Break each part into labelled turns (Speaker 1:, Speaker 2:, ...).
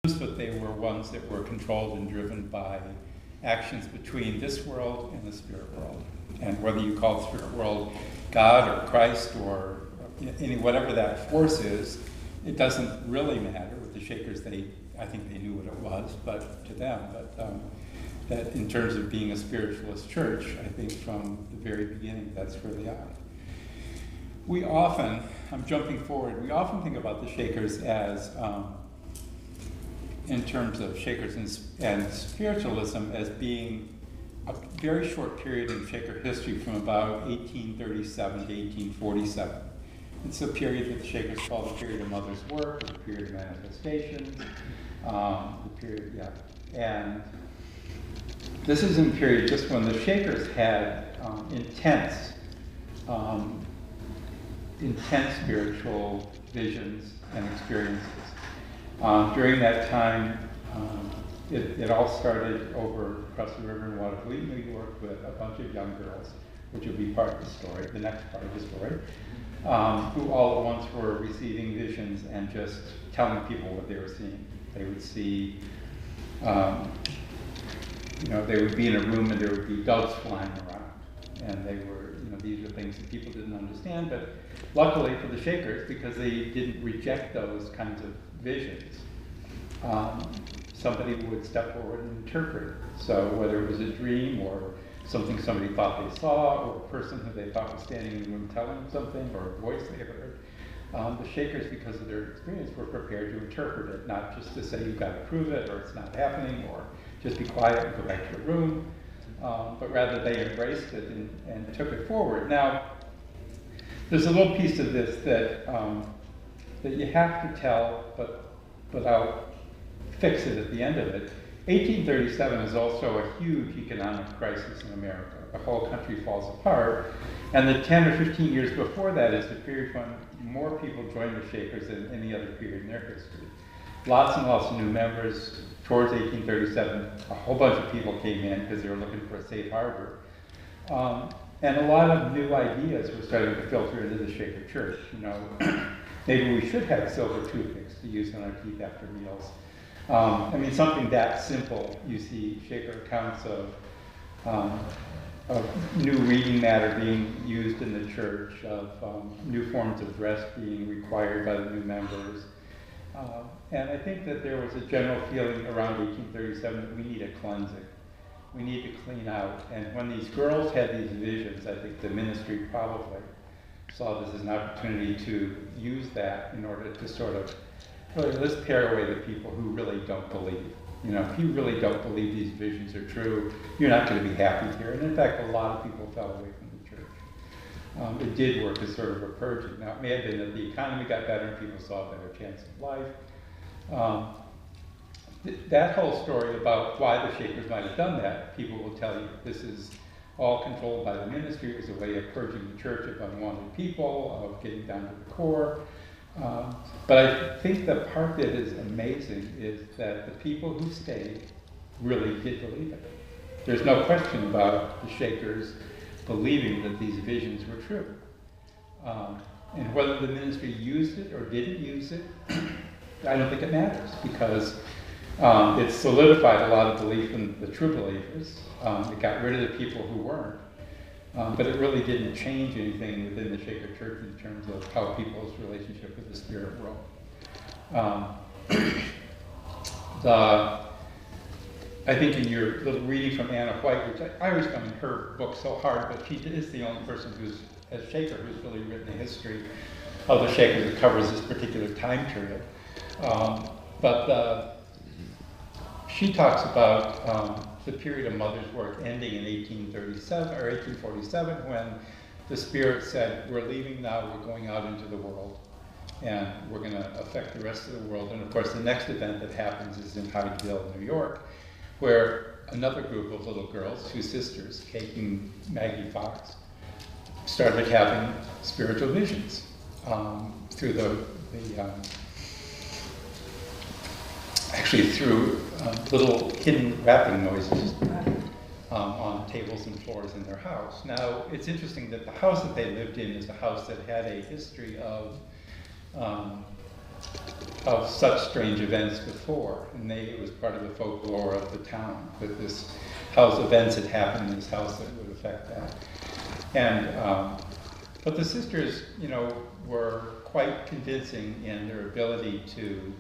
Speaker 1: but they were ones that were controlled and driven by actions between this world and the spirit world. And whether you call the spirit world God or Christ or whatever that force is, it doesn't really matter. With the Shakers, I think they knew what it was, but to them. But that in terms of being a spiritualist church, I think from the very beginning, that's where they are. We often, I'm jumping forward, we often think about the Shakers as, in terms of Shakers and Spiritualism, as being a very short period in Shaker history from about 1837 to 1847. It's a period that the Shakers call the period of mother's work, or the period of manifestation, and this is in period just when the Shakers had intense spiritual visions and experiences. During that time, it all started over across the river in Waterloo, New York, with a bunch of young girls, which will be part of the story, the next part of the story, who all at once were receiving visions and just telling people what they were seeing. They would see, they would be in a room and there would be doves flying around. And they were, these were things that people didn't understand, but luckily for the Shakers, because they didn't reject those kinds of visions, somebody would step forward and interpret it. So whether it was a dream or something somebody thought they saw, or a person who they thought was standing in the room telling them something, or a voice they heard, the Shakers, because of their experience, were prepared to interpret it, not just to say you've got to prove it, or it's not happening, or just be quiet and go back to your room, but rather they embraced it and took it forward. Now, there's a little piece of this that you have to tell, but without fix it at the end of it. 1837 is also a huge economic crisis in America. The whole country falls apart. And the 10 or 15 years before that is the period when more people joined the Shakers than any other period in their history. Lots and lots of new members. Towards 1837, a whole bunch of people came in because they were looking for a safe harbor. And a lot of new ideas were starting to filter into the Shaker church. Maybe we should have silver toothpicks to use on our teeth after meals. Something that simple. You see Shaker accounts of new reading matter being used in the church, of new forms of dress being required by the new members. And I think that there was a general feeling around 1837 that we need a cleansing. We need to clean out. And when these girls had these visions, I think the ministry probably saw this as an opportunity to use that in order to sort of, let's pare away the people who really don't believe. If you really don't believe these visions are true, you're not going to be happy here. And in fact, a lot of people fell away from the church. It did work as sort of a purging. Now, it may have been that the economy got better and people saw a better chance of life. That whole story about why the Shakers might have done that, people will tell you this is all controlled by the ministry. It was a way of purging the church of unwanted people, of getting down to the core. But I think the part that is amazing is that the people who stayed really did believe it. There's no question about the Shakers believing that these visions were true. And whether the ministry used it or didn't use it, I don't think it matters, because it solidified a lot of belief in the true believers. It got rid of the people who weren't. But it really didn't change anything within the Shaker church in terms of how people's relationship with the spirit world. I think in your little reading from Anna White, which I always find her book so hard, but she is the only person as Shaker who's really written a history of the Shakers that covers this particular time period. She talks about the period of mother's work ending in 1837 or 1847, when the Spirit said, we're leaving now, we're going out into the world, and we're going to affect the rest of the world. And of course, the next event that happens is in Hyattville, New York, where another group of little girls, two sisters, Kate and Maggie Fox, started having spiritual visions through through little hidden rapping noises on tables and floors in their house. Now, it's interesting that the house that they lived in is a house that had a history of such strange events before, and it was part of the folklore of the town that this house events had happened in this house that would affect that. And but the sisters, were quite convincing in their ability to.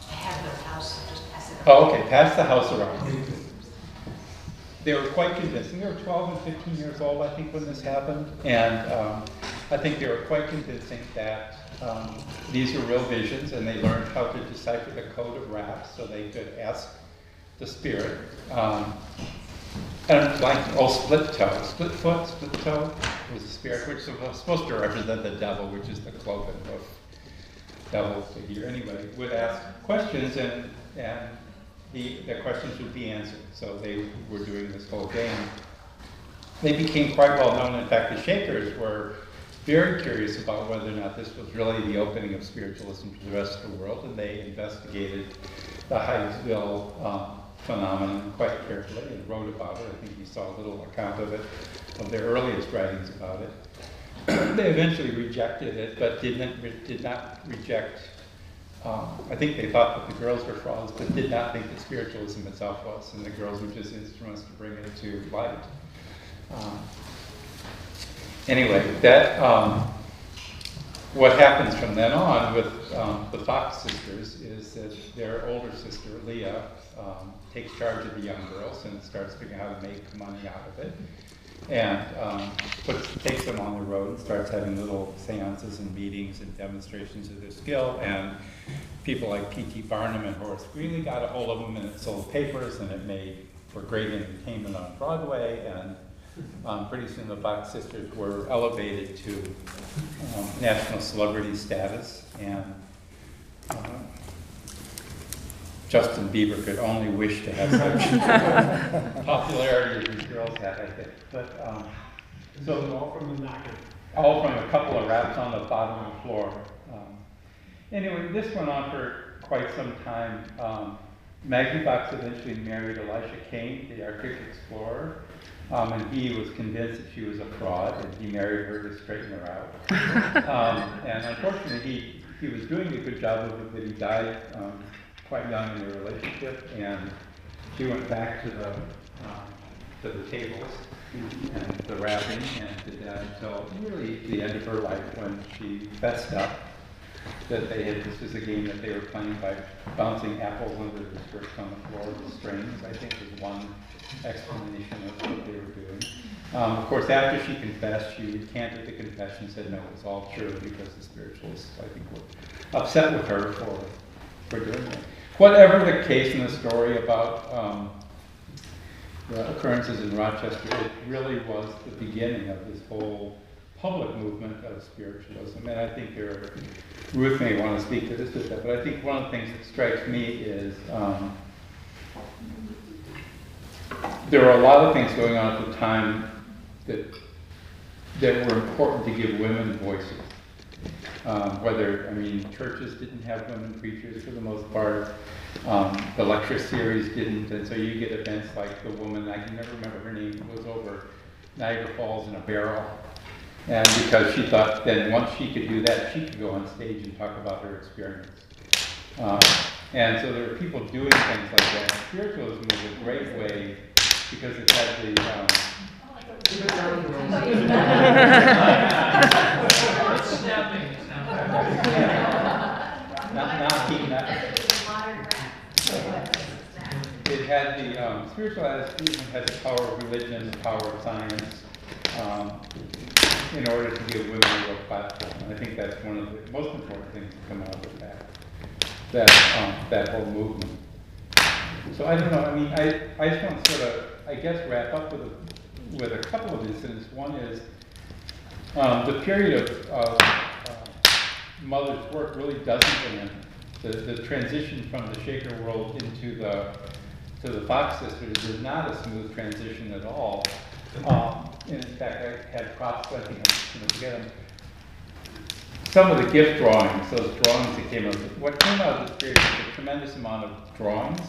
Speaker 2: Have their house, just pass it
Speaker 1: Oh, okay, pass the house around. They were quite convincing. They were 12 and 15 years old, I think, when this happened. And I think they were quite convincing that these are real visions, and they learned how to decipher the code of wrath so they could ask the spirit. And like, split toe, split foot, split toe was the spirit, which was supposed to represent the devil, which is the cloven hoof. Devil figure, anyway, would ask questions, and the questions would be answered. So they were doing this whole game. They became quite well known. In fact, the Shakers were very curious about whether or not this was really the opening of spiritualism to the rest of the world, and they investigated the Hyattsville phenomenon quite carefully and wrote about it. I think you saw a little account of it, of their earliest writings about it. They eventually rejected it, but did not reject. I think they thought that the girls were frauds, but did not think that spiritualism itself was, and the girls were just instruments to bring it to light. Anyway, that what happens from then on with the Fox sisters is that their older sister Leah takes charge of the young girls and starts figuring out how to make money out of it. And takes them on the road and starts having little seances and meetings and demonstrations of their skill. And people like P.T. Barnum and Horace Greeley got a hold of them, and it sold papers, and it made for great entertainment on Broadway. And pretty soon the Fox sisters were elevated to national celebrity status. And Justin Bieber could only wish to have such popularity as these girls had, I think. But so
Speaker 3: all from the knocker.
Speaker 1: All from a couple of raps on the bottom of the floor. Anyway, this went on for quite some time. Maggie Fox eventually married Elisha Kane, the Arctic explorer, and he was convinced that she was a fraud, and he married her to straighten her out. And unfortunately, he was doing a good job of it, but he died quite young in their relationship, and she went back to the tables and the rapping, and did that until really the end of her life, when she fessed up that this was a game that they were playing by bouncing apples under the skirts on the floor with strings. I think was one explanation of what they were doing. Of course, after she confessed, she recanted the confession, said no, it was all true, because the spiritualists, I think, were upset with her for doing it. Whatever the case in the story about the occurrences in Rochester, it really was the beginning of this whole public movement of spiritualism. And I think Ruth may want to speak to this a bit, but I think one of the things that strikes me is there were a lot of things going on at the time that were important to give women voices. Churches didn't have women preachers for the most part. The lecture series didn't, and so you get events like the woman, I can never remember her name, was over Niagara Falls in a barrel. And because she thought then once she could do that, she could go on stage and talk about her experience. And so there were people doing things like that. Spiritualism was a great way because it had the it had the spiritualism had the power of religion, the power of science, in order to give women a real platform. And I think that's one of the most important things to come out of that whole movement. So I don't know. I just want to sort of, wrap up with a couple of incidents. One is the period of Mother's work really doesn't end. The transition from the Shaker world into the Fox sisters is not a smooth transition at all. And in fact, I had props, I think I'm going to get them. Some of the gift drawings, those drawings that came out, what came out of this period was a tremendous amount of drawings,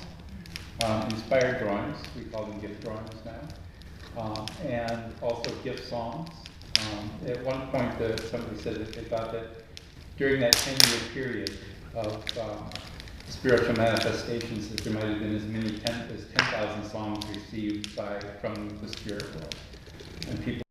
Speaker 1: inspired drawings, we call them gift drawings now, and also gift songs. At one point, somebody said that they thought that during that 10-year period of spiritual manifestations, that there might have been as many as 10,000 songs received from the spirit world. And people